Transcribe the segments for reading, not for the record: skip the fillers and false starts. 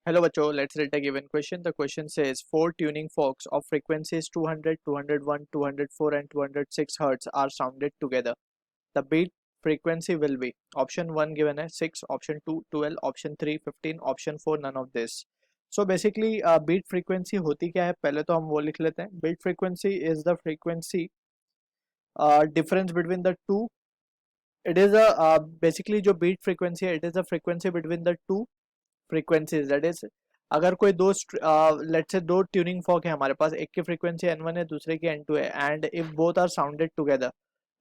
Hello बच्चों, let's read a given question. The question says four tuning forks of frequencies 200, 201, 204 and 206 hertz are sounded together. The beat frequency will be option 1 given है 6, option 2 12, option 3 15, option 4 none of this. So basically beat frequency होती क्या है, पहले तो हम वो लिख लेते हैं. Beat frequency is the frequency difference between the two. It is a basically जो beat frequency है, it is the frequency between the two frequencies. That is, अगर कोई दो लेट्स से दो ट्यूनिंग फॉर्क है हमारे पास, एक की फ्रीक्वेंसी n1 है दूसरे की n2 है, and if both are sounded together,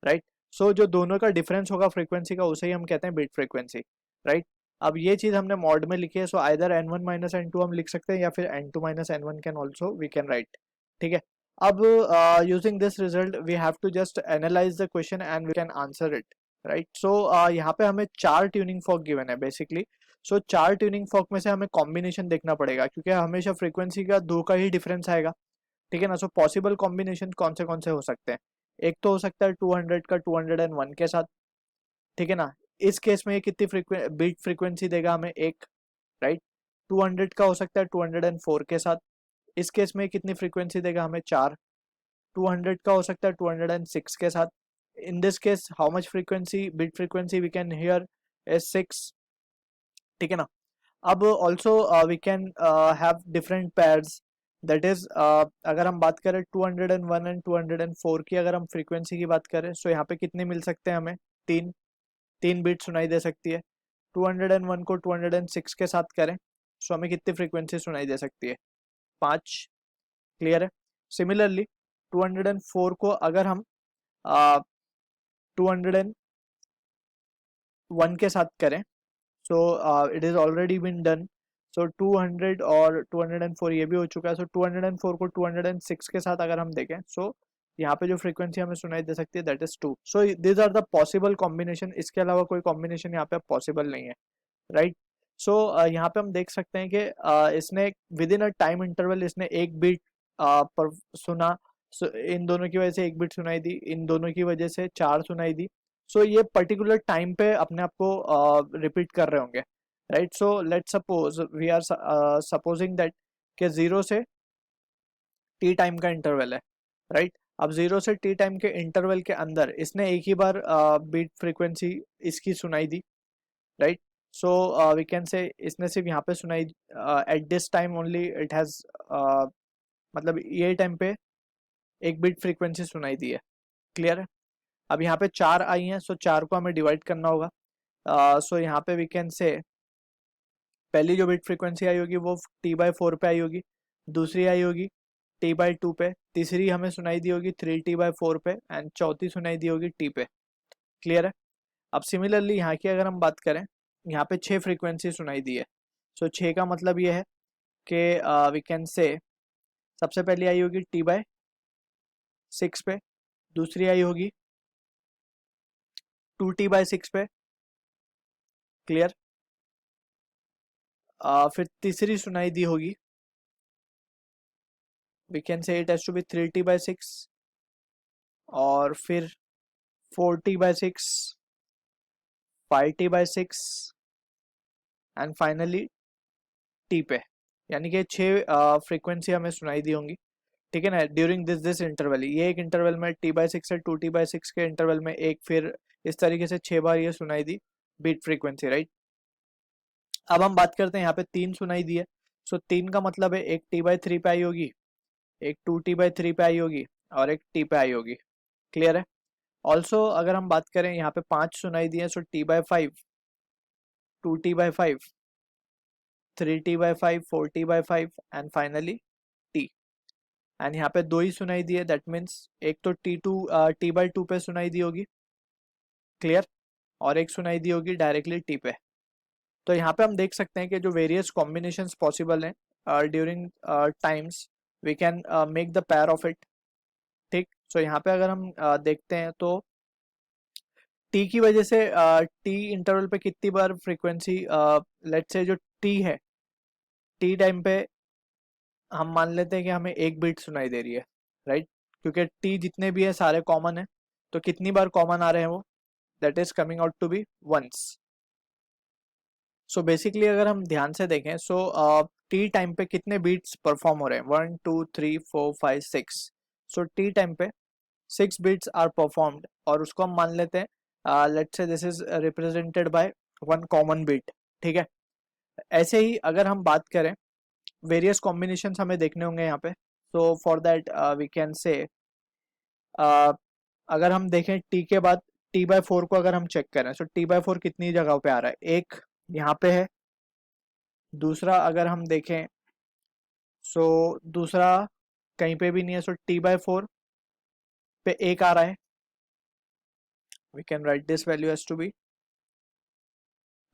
right. So जो दोनों का डिफरेंस होगा फ्रीक्वेंसी का, उसे ही हम कहते हैं बीट फ्रीक्वेंसी, राइट. अब ये चीज हमने मॉड में लिखी है, so either n1 minus n2 हम लिख सकते हैं, या फिर n2 minus n1 can also we can right. ठीक है. अब using this result we have to just analyse the question and we can answer it, right. So यहाँ पे हमें चार ट्यूनिंग फॉर्क गिवन है बेसिकली. सो चार ट्यूनिंग फॉर्क में से हमें कॉम्बिनेशन देखना पड़ेगा, क्योंकि हमेशा फ्रीक्वेंसी का दो का ही डिफरेंस आएगा. ठीक है ना. सो पॉसिबल कॉम्बिनेशन कौन से हो सकते हैं. एक तो हो सकता है 200 का 201 के साथ. ठीक है ना. इस केस में ये कितनी बीट फ्रीक्वेंसी देगा हमें, एक, राइट. 200 का हो सकता है 204 के साथ. इस केस में कितनी फ्रीक्वेंसी देगा हमें, चार. 200 का हो सकता है 206 के साथ. In this case how much frequency, beat frequency we can hear is 6. ठीक है ना. अब also we can have different pairs. That is अगर हम बात करें 201 एंड 204 की, अगर हम फ्रीक्वेंसी की बात करें, सो यहाँ पे कितने मिल सकते हैं हमें, तीन. तीन बीट सुनाई दे सकती है. 201 को 206 के साथ करें, सो हमें कितनी फ्रीक्वेंसी सुनाई दे सकती है, पाँच. क्लियर है. सिमिलरली 204 को अगर हम 201 के साथ करें, so it is already been done. So 200 और 204 ये भी हो चुका है. सो 204 को 206 के साथ अगर हम देखें, सो यहाँ पे जो फ्रीक्वेंसी हमें सुनाई दे सकती है that is 2. So this are the possible combination. इसके अलावा कोई कॉम्बिनेशन यहाँ पे पॉसिबल नहीं है, राइट. सो यहाँ पे हम देख सकते हैं कि इसने with in a time interval इसने एक बीट पर सुना. इन दोनों की वजह से एक बीट सुनाई दी, इन दोनों की वजह से चार सुनाई दी. सो ये पर्टिकुलर टाइम पे अपने आप को रिपीट कर रहे होंगे, right. So let's suppose we are supposing that कि जीरो से टी टाइम का इंटरवल है, राइट. अब जीरो से टी टाइम के इंटरवल के अंदर इसने एक ही बार बीट फ्रीक्वेंसी इसकी सुनाई दी, right. So we can say इसने सिर्फ यहाँ पे सुनाई, at this time only it has, मतलब ये टाइम पे एक बीट फ्रीक्वेंसी सुनाई दी है. क्लियर है. अब यहाँ पे चार आई हैं, सो चार को हमें डिवाइड करना होगा. सो यहाँ पे वी कैन से पहली जो बीट फ्रीक्वेंसी आई होगी वो T/4 पे आई होगी, दूसरी आई होगी T/2 पे, तीसरी हमें सुनाई दी होगी 3T/4 पे, एंड चौथी सुनाई दी होगी T पे. क्लियर है. अब सिमिलरली यहाँ की अगर हम बात करें, यहाँ पे छः फ्रीक्वेंसी सुनाई दी है. सो छः का मतलब ये है कि वी कैन से सबसे पहली आई होगी T/6 पे, दूसरी आई होगी 2T/6 पे. क्लियर. फिर तीसरी सुनाई दी होगी, we can say it has to be 3T/6, और फिर 4T/6, 5T/6 and finally T पे. यानी कि छः फ्रीक्वेंसी हमें सुनाई दी होंगी. ठीक है ना. ड्यूरिंग दिस इंटरवल, ये एक इंटरवल में T/6 से 2T/6 के इंटरवल में एक, फिर इस तरीके से 6 बार ये सुनाई दी बीट फ्रीक्वेंसी, राइट. अब हम बात करते हैं, यहाँ पे तीन सुनाई दी है. सो तीन का मतलब है एक T/3 पे आई होगी, एक 2T/3 पे आई होगी, और एक T पे आई होगी. क्लियर है. ऑल्सो अगर हम बात करें, यहाँ पे पांच सुनाई दी है, सो T/5, 2T/5, 3T/5, 4T/5 and finally T. And यहाँ पे दो ही सुनाई दी है, दैट मीन्स एक तो T/2 पे सुनाई दी होगी. क्लियर. और एक सुनाई दी होगी डायरेक्टली T पे. तो यहाँ पे हम देख सकते हैं कि जो वेरियस कॉम्बिनेशंस पॉसिबल हैं during times, we can make the pair of it. ठीक. सो यहाँ पे अगर हम देखते हैं तो टी की वजह से टी इंटरवल पे कितनी बार फ्रीक्वेंसी, लेट्स से जो टी है, टी टाइम पे हम मान लेते हैं कि हमें एक बीट सुनाई दे रही है, राइट. क्योंकि टी जितने भी है सारे कॉमन है, तो कितनी बार कॉमन आ रहे हैं वो, that is coming out to be once. So basically अगर हम ध्यान से देखें सो टी टाइम पे कितने बीट्स परफॉर्म हो रहे हैं, 1 2 3 4 5 6। सो टी टाइम पे 6 बीट्स आर परफॉर्म्ड और उसको हम मान लेते हैं let's say this is represented by one common beat. ठीक है, ऐसे ही अगर हम बात करें वेरियस कॉम्बिनेशंस हमें देखने होंगे यहाँ पे। So for that we can say अगर हम देखें टी के बाद T/4 को अगर हम चेक करें, सो T/4 कितनी जगह पे आ रहा है, एक यहाँ पे है, दूसरा अगर हम देखें सो दूसरा कहीं पे भी नहीं है, सो T/4 पे एक आ रहा है। We can write this value as to be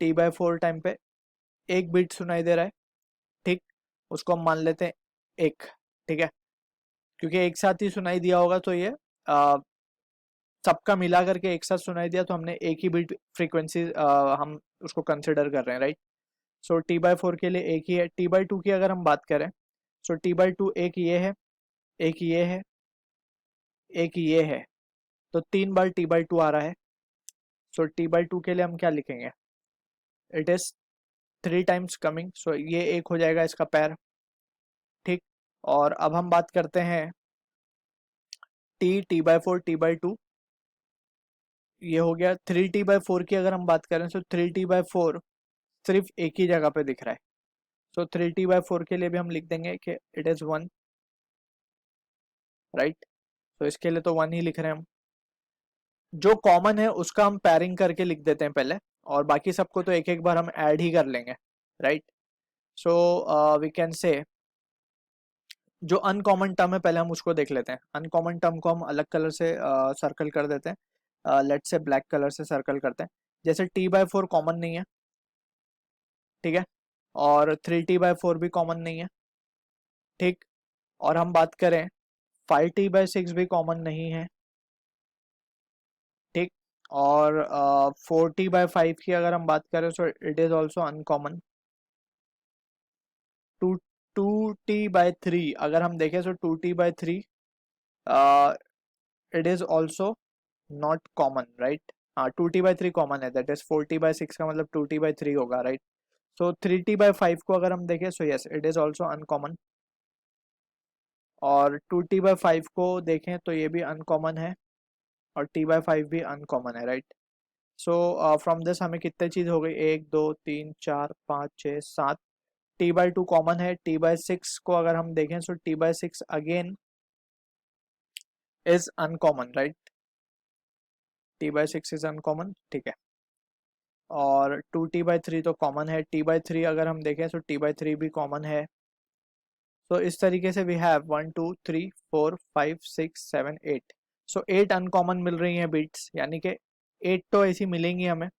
T/4 time पे एक बीट सुनाई दे रहा है। ठीक, उसको हम मान लेते हैं एक। ठीक है, क्योंकि एक साथ ही सुनाई दिया होगा तो ये सबका मिला करके एक साथ सुनाई दिया तो हमने एक ही बीट फ्रीक्वेंसी हम उसको कंसिडर कर रहे हैं, राइट। सो T/4 के लिए एक ही है। T/2 की अगर हम बात करें, सो T/2 एक ये है, एक ये है, एक ये है, तो 3 बार T/2 आ रहा है। सो T/2 के लिए हम क्या लिखेंगे, इट इज 3 टाइम्स कमिंग, सो ये एक हो जाएगा इसका पैर। ठीक, और अब हम बात करते हैं T/4 T/2, ये हो गया 3T/4 की अगर हम बात करें, सो 3T/4 सिर्फ एक ही जगह पे दिख रहा है। सो 3T/4 के लिए भी हम लिख देंगे कि इट इज 1, राइट। तो इसके लिए तो 1 ही लिख रहे हैं हम। जो कॉमन है उसका हम पैरिंग करके लिख देते हैं पहले, और बाकी सबको तो एक एक बार हम ऐड ही कर लेंगे, राइट। सो वी कैन से जो अनकॉमन टर्म है पहले हम उसको देख लेते हैं। अनकॉमन टर्म को हम अलग कलर से सर्कल कर देते हैं, लेट से ब्लैक कलर से सर्कल करते हैं। जैसे T/4 कॉमन नहीं है, ठीक है, और 3T/4 भी कॉमन नहीं है। ठीक, और हम बात करें 5T/6 भी कॉमन नहीं है। ठीक, और 4T/5 की अगर हम बात करें, so it is also uncommon. 2T/3 अगर हम देखें, सो 2T/3 it is also not common, right. हाँ, 2T/3 कॉमन है, दैट इज 4T/6 का मतलब 2T/3 होगा, राइट। सो 3T/5 को अगर हम देखें, so yes it is also uncommon, और 2T/5 को देखें तो ये भी अनकॉमन है, और T/5 भी अनकॉमन है, राइट। सो फ्रॉम दिस हमें कितने चीज हो गई, 1 2 3 4 5 6 7। T/2 कॉमन है। T/6 को अगर हम देखें, सो T/6 again is uncommon, right. T/6 is uncommon, ठीक है। और 2T/3 तो कॉमन है। T/3 अगर हम देखें, सो T/3 भी कॉमन है। तो इस तरीके से वी हैव 1 2 3 4 5 6 7 8। सो 8 अनकॉमन मिल रही हैं बीट्स, यानी कि 8 तो ऐसी मिलेंगी हमें,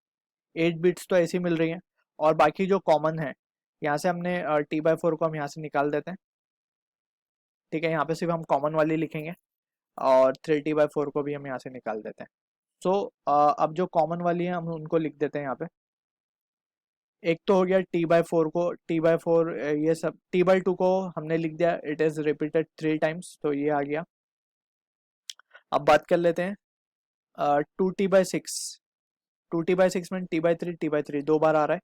8 बिट्स तो ऐसी मिल रही हैं, और बाकी जो कॉमन है यहाँ से हमने T/4 को हम यहाँ से निकाल देते हैं। ठीक है, यहाँ पे सिर्फ हम कॉमन वाली लिखेंगे, और 3T/4 को भी हम यहाँ से निकाल देते हैं। सो अब जो कॉमन वाली है हम उनको लिख देते हैं यहाँ पे। एक तो हो गया T/4 को, T/4 ये सब, T/2 को हमने लिख दिया, इट इज रिपीटेड 3 टाइम्स, तो ये आ गया। अब बात कर लेते हैं 2T/6। 2T/6 में T/3 दो बार आ रहा है,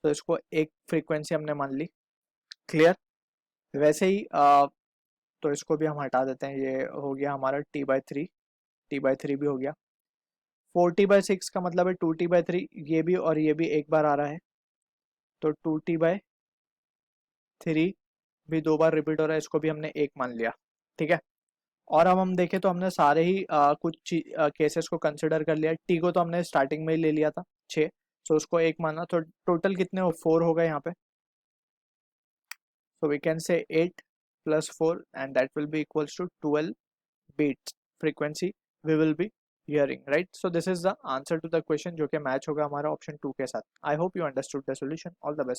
तो इसको एक फ्रीक्वेंसी हमने मान ली। क्लियर, वैसे ही तो इसको भी हम हटा देते हैं, ये हो गया हमारा T/3, T/3 भी हो गया। 4T/6 का मतलब है 2T/3, ये भी और ये भी एक बार आ रहा है, तो 2T/3 भी दो बार रिपीट हो रहा है, इसको भी हमने एक मान लिया। ठीक है, और अब हम देखें तो हमने सारे ही कुछ केसेस को कंसिडर कर लिया। टी को तो हमने स्टार्टिंग में ही ले लिया था 6, सो उसको एक माना, तो टोटल कितने हो, 4 हो गए यहाँ पे। सो वी कैन से 8 + 4 and that will be equals to 12 beats frequency we will be hearing, right? So this is the answer to the question जो कि मैच होगा हमारा ऑप्शन 2 के साथ। I hope you understood the solution. All the best.